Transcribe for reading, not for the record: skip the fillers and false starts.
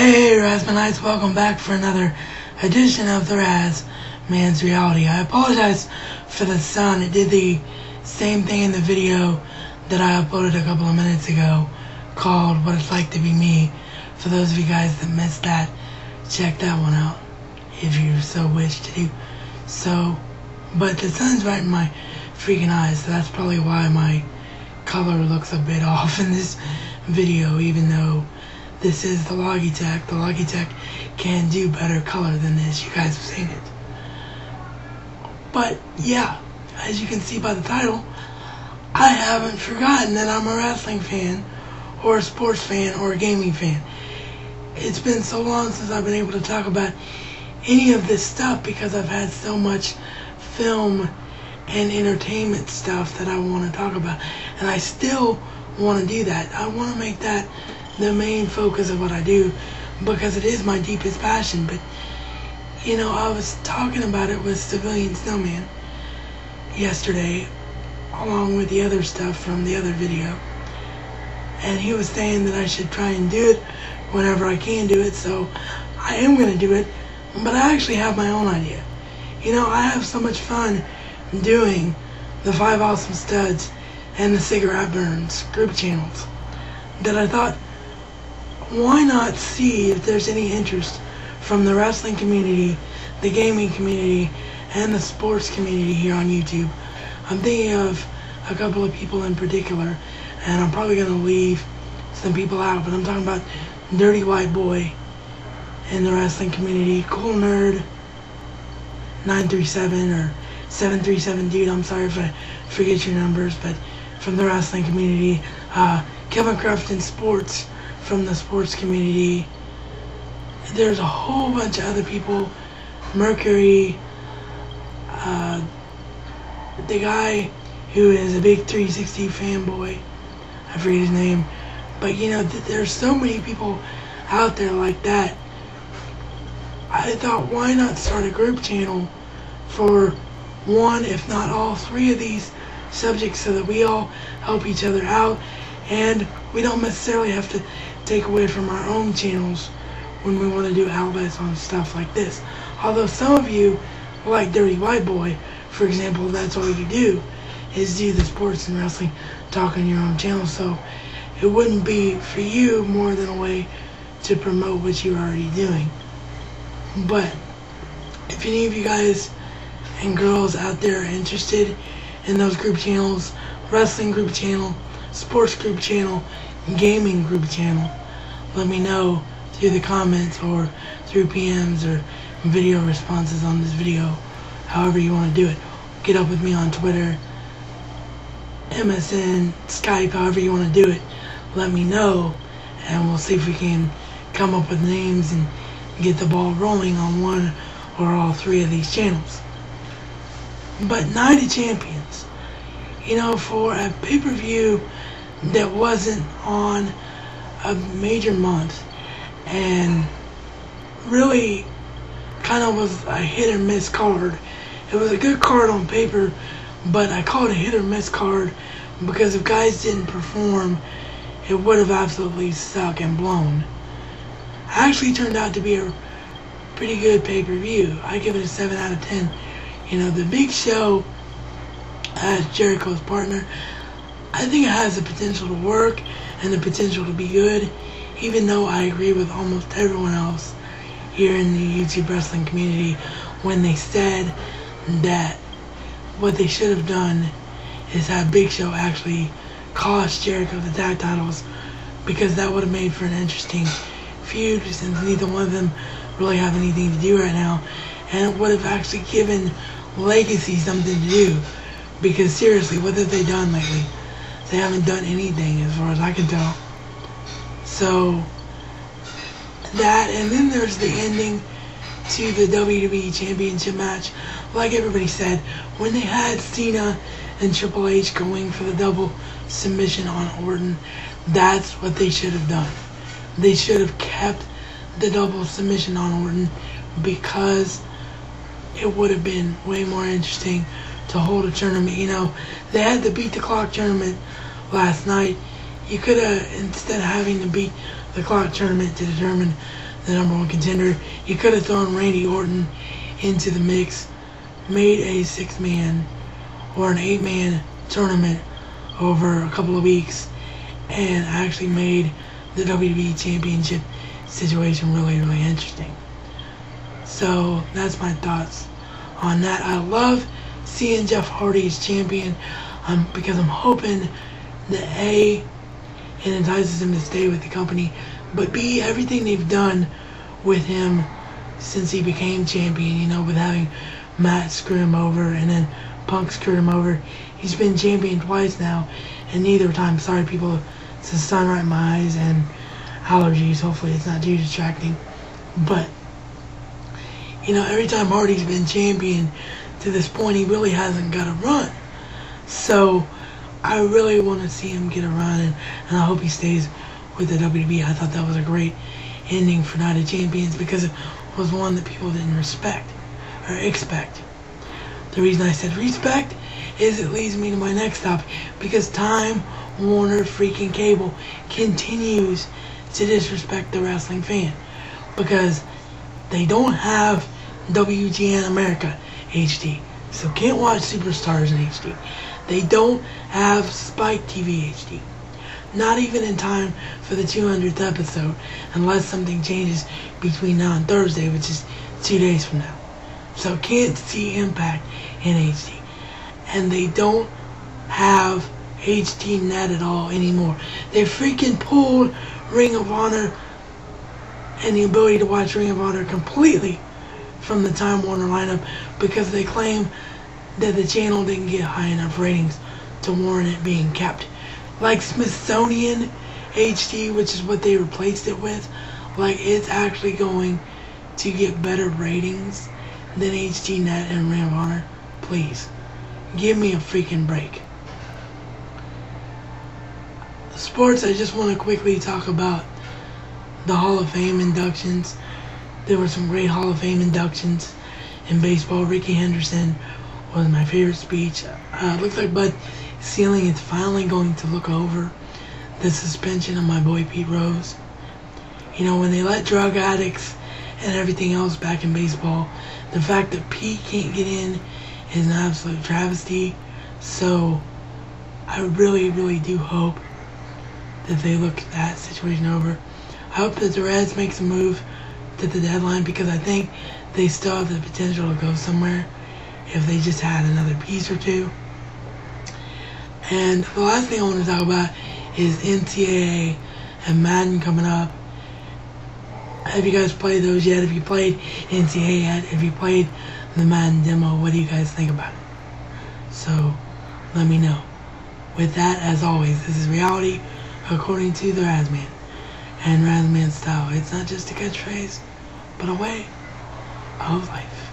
Hey Razmanites, welcome back for another edition of the Raz Man's Reality. I apologize for the sound. It did the same thing in the video that I uploaded a couple of minutes ago called What It's Like to Be Me. For those of you guys that missed that, check that one out if you so wish to do so. But the sun's right in my freaking eyes, so that's probably why my color looks a bit off in this video, even though this is the Logitech. The Logitech can do better color than this. You guys have seen it. But yeah, as you can see by the title, I haven't forgotten that I'm a wrestling fan, or a sports fan, or a gaming fan. It's been so long since I've been able to talk about any of this stuff because I've had so much film and entertainment stuff that I want to talk about. And I still want to do that. I want to make that the main focus of what I do because it is my deepest passion. But you know, I was talking about it with Civilian Snowman yesterday along with the other stuff from the other video, and he was saying that I should try and do it whenever I can do it, so I am going to do it. But I actually have my own idea. You know, I have so much fun doing the 5 Awesome Studs and the Cigarette Burns group channels that I thought, why not see if there's any interest from the wrestling community, the gaming community, and the sports community here on YouTube. I'm thinking of a couple of people in particular, and I'm probably going to leave some people out, but I'm talking about Dirty White Boy in the wrestling community, Cool Nerd 937 or 737 Dude, I'm sorry if I forget your numbers, but from the wrestling community, Kevin Crafton Sports from the sports community. There's a whole bunch of other people, Mercury, the guy who is a big 360 fanboy, I forget his name, but you know, there's so many people out there like that. I thought, why not start a group channel for one, if not all three of these subjects, so that we all help each other out, and we don't necessarily have to take away from our own channels when we want to do outlets on stuff like this. Although some of you, like Dirty White Boy, for example, that's all you do, is do the sports and wrestling talk on your own channel, so it wouldn't be for you more than a way to promote what you're already doing. But if any of you guys and girls out there are interested in those group channels, wrestling group channel, sports group channel, gaming group channel, let me know through the comments or through PMs or video responses on this video, however you want to do it. Get up with me on Twitter, MSN, Skype, however you want to do it. Let me know, and we'll see if we can come up with names and get the ball rolling on one or all three of these channels. But Night of Champions, you know, for a pay-per-view that wasn't on a major month and really kind of was a hit or miss card. It was a good card on paper, but I call it a hit or miss card because if guys didn't perform, it would have absolutely sucked and blown. Actually turned out to be a pretty good pay-per-view. I give it a 7 out of 10. You know, the Big Show as Jericho's partner, I think it has the potential to work and the potential to be good, even though I agree with almost everyone else here in the YouTube wrestling community when they said that what they should have done is have Big Show actually cost Jericho the tag titles, because that would have made for an interesting feud since neither one of them really have anything to do right now, and it would have actually given Legacy something to do, because seriously, what have they done lately? They haven't done anything as far as I can tell. So that, and then there's the ending to the WWE Championship match. Like everybody said, when they had Cena and Triple H going for the double submission on Orton, that's what they should have done. They should have kept the double submission on Orton, because it would have been way more interesting to hold a tournament. You know, they had the Beat the Clock tournament last night. You could have, instead of having to beat the clock tournament to determine the #1 contender. You could have thrown Randy Orton into the mix, made a 6-man or an 8-man tournament over a couple of weeks, and actually made the WWE Championship situation really, really interesting. So that's my thoughts on that. I love seeing Jeff Hardy as champion because I'm hoping that A, it entices him to stay with the company, but B, everything they've done with him since he became champion, you know, with having Matt screw him over and then Punk screwed him over. He's been champion twice now, and neither time, sorry people, it's the sun right in my eyes and allergies. Hopefully it's not too distracting. But, you know, every time Hardy's been champion to this point, he really hasn't got a run. So I really want to see him get a run, and I hope he stays with the WWE. I thought that was a great ending for Night of Champions because it was one that people didn't respect or expect. The reason I said respect is it leads me to my next topic, because Time Warner freaking Cable continues to disrespect the wrestling fan because they don't have WGN America HD, so can't watch Superstars in HD. They don't have Spike TV HD. Not even in time for the 200th episode, unless something changes between now and Thursday, which is 2 days from now. So can't see Impact in HD. And they don't have HD Net at all anymore. They freaking pulled Ring of Honor and the ability to watch Ring of Honor completely from the Time Warner lineup because they claim that the channel didn't get high enough ratings to warrant it being kept. Like Smithsonian HD, which is what they replaced it with, like it's actually going to get better ratings than HD Net and Ring of Honor. Please, give me a freaking break. Sports, I just want to quickly talk about the Hall of Fame inductions. There were some great Hall of Fame inductions in baseball. Ricky Henderson was my favorite speech. Looks like Bud Selig is finally going to look over the suspension of my boy Pete Rose. You know, when they let drug addicts and everything else back in baseball, the fact that Pete can't get in is an absolute travesty. So I really, really do hope that they look that situation over. I hope that the Reds makes a move to the deadline because I think they still have the potential to go somewhere if they just had another piece or two. And the last thing I want to talk about is NCAA and Madden coming up. Have you guys played those yet? Have you played NCAA yet? Have you played the Madden demo? What do you guys think about it? So let me know. With that, as always, this is reality according to the Razman and Razman style. It's not just a catchphrase, but a way of life.